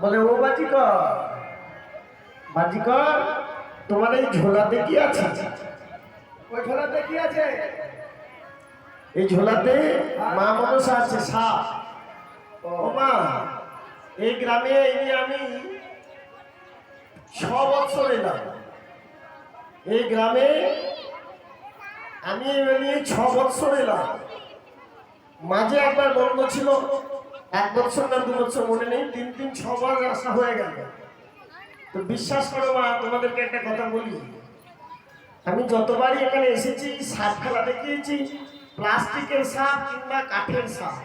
বলে ও বাজিকর, বাজিকর তোমার এই ঝোলাতে কি আছে? ওই ঝোলাতে কি আছে? এই ঝোলাতে মা মনসা আছে, সাপ। ও মা, এই গ্রামে আমি 6 বছর এলাম। এই গ্রামে আমি 6 বছর এলাম। মাঝে একবার বন্ধ ছিল, 1 বছর না 2 বছর মনে নেই, 3-6 বার আসা হয়ে গেল। তো বিশ্বাস করো মা, তোমাদেরকে একটা কথা বলি, আমি যতবারই এখানে এসেছি সাপ খেলা দেখিয়েছি, প্লাস্টিকের সাপ কিংবা কাঠের সাপ।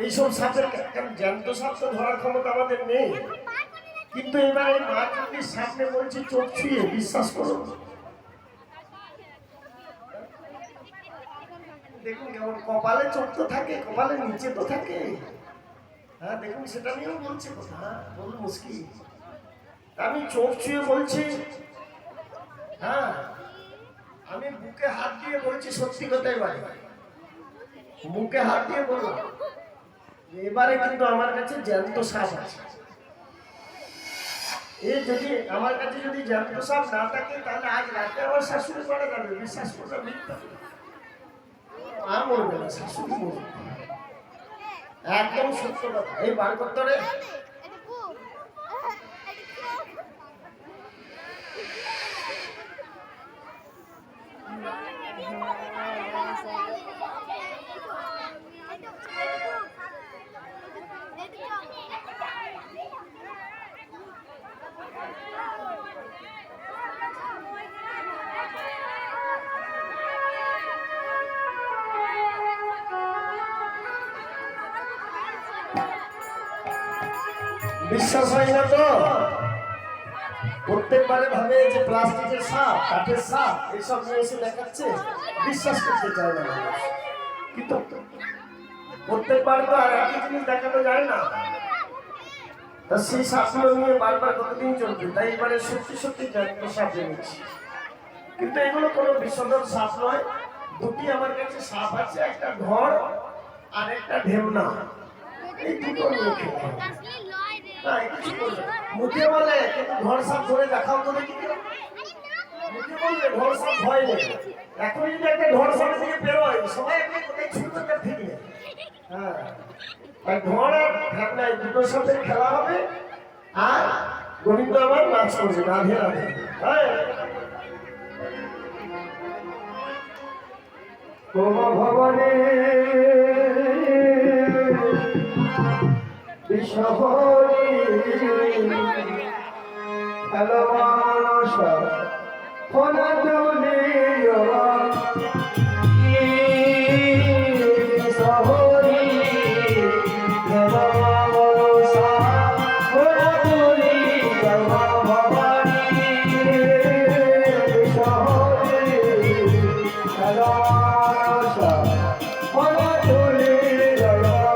এইসব সাপের জ্যান্ত সাপ তো ধরার ক্ষমতা আমাদের নেই, কিন্তু এবারে মা চণ্ডীর সামনে বলছি চোখ ছুঁয়ে, বিশ্বাস করো। দেখুন কেমন কপালে চোখ তো থাকে, কপালের নিচে তো থাকে। হ্যাঁ দেখুন, সেটা নিয়েও বলছে কথা, বলুন মুশকিল। আমি চোখ ছুঁয়ে বলছি, হ্যাঁ আমি বুকে হাত দিয়ে বলছি, সত্যি কথাই বলি, বুকে হাত দিয়ে বললাম এবারে কিন্তু আমার কাছে জ্যান্ত সাপ আছে। এই যদি আমার কাছে যদি জ্যান্ত সাপ না থাকে, তাহলে আজ রাতে আমার শাশুড়ি মারা যাবে। বিশ্বাস করতে মিথ্যা, মা মরবে না, শাশুড়ি মরবে, একদম সত্য কথা। এই বার করতে রে, বিশ্বাস হয় না তো? প্রত্যেকবারে ভাবে যে প্লাস্টিকের সাপ, কাঠের সাপ এইসব নিয়ে এসে দেখাচ্ছে, বিশ্বাস করতে চায় না। কিন্তু প্রত্যেকবার তো আর একই জিনিস দেখানো যায় না, তা সেই সাপগুলো নিয়ে বারবার কতদিন চলবে? তাই এবারে সত্যি সত্যি জ্যান্ত সাপ এনেছি। কিন্তু এগুলো কোনো বিষধর সাপ নয়। দুটি আমার কাছে সাপ আছে, একটা ঘর আর একটা ঢেমনা। এই দুটো নিয়ে খেতে হবে। মুখে বলে কিন্তু ঘর সাপ ধরে দেখাও তো দেখি। মুখে বলবে ঘর সাপ ভয় নেই, এখন যদি একটা ঘর সামনে থেকে বেরোয় সবাই একটা কোথায় ছুটে ঠিক নেই। হ্যাঁ, তাই ঘর আর ঢাকনায় দুটোর সাথে খেলা হবে, আর গোবিন্দ আমার নাচ করবে, রাধে রাধে। ভবনে বিশ্বহরি হ্যালো মানুষ ফোনা তুলিও বিশ্বহরি হ্যালো মানুষ ফোনা তুলিও ভবানী বিশ্বহরি হ্যালো মানুষ ফোনা তুলিও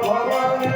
ভবানী।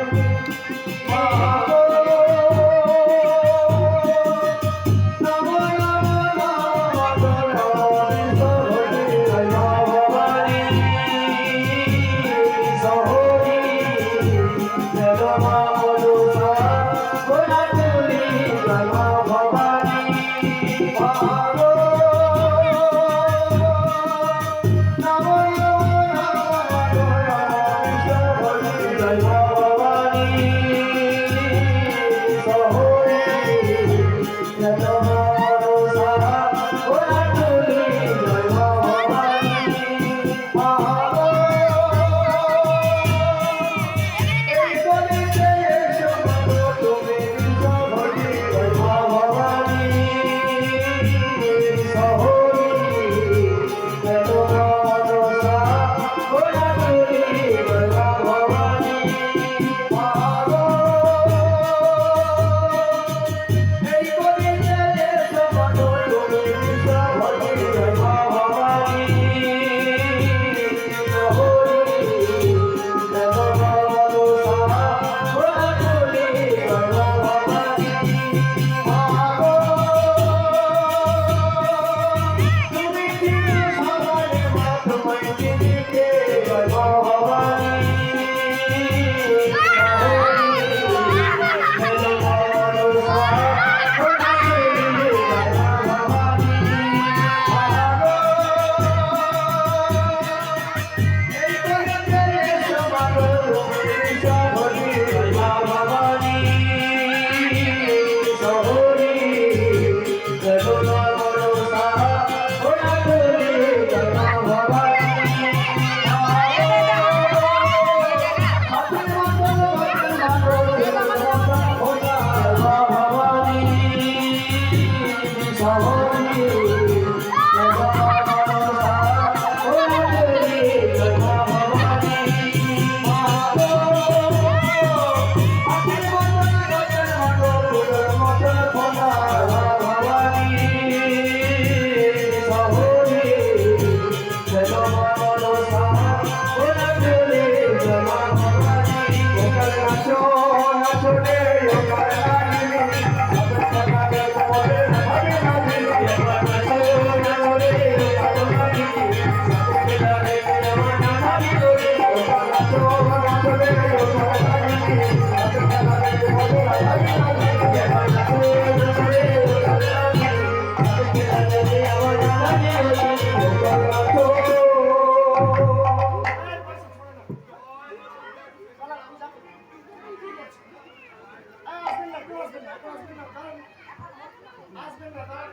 আসবেন না, দাঁড়ান। আসবেন না, দাঁড়ান।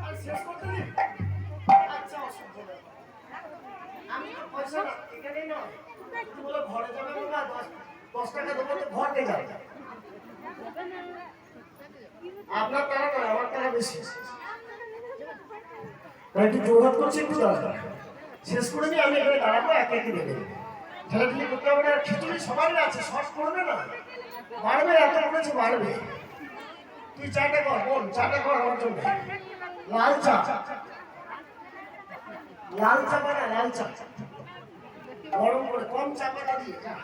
আর শেষ করতে দিন। আচ্ছা, অসুবিধা নেই। আমি তো পয়সা না, এখানেই নয়। তুমি বলো ঘরে যাবে না, 10 টাকা দেবো তো ঘর দিয়ে যাবে। আপনার টাকা নয়, আমার টাকা বেশি। তাই একটু জোগাড় করছি, একটু দরকার। শেষ করে নিয়ে আমি এখানে দাঁড়াবো, একে একে দেবে। ঠেলাঠেলি করতে হবে না, খিচুড়ি সবারই আছে, শর্ট করবে না। বাড়বে, এত করেছে বাড়বে। তুই চাটা কর, বোন, চাটা কর আমার জন্য। লাল চা। লাল চা বানা, লাল চা। গরম করে, কম চা বানা দিয়ে, যা।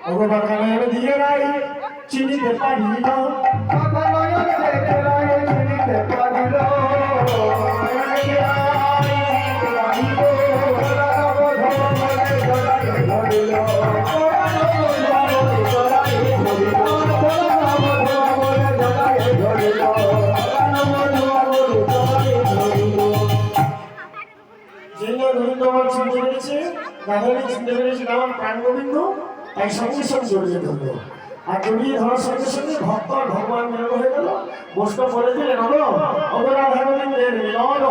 ওগো বাগানের দিয়ে রাই চিনিতে পারি না, বাগানের থেকে রাই চিনিতে পারি না। চিনতে পেরেছে, গাধারি চিনতে পেরেছে আমার প্রাণ গোবিন্দ, তাই সঙ্গে সঙ্গে জড়িয়ে ধরলো। আর জড়িয়ে ধরার সঙ্গে সঙ্গে ভক্ত আর ভগবান মিলন হয়ে গেল। বৈষ্ণব বলে দিলেন, অগো রাধা গোবিন্দের মিলন হলো।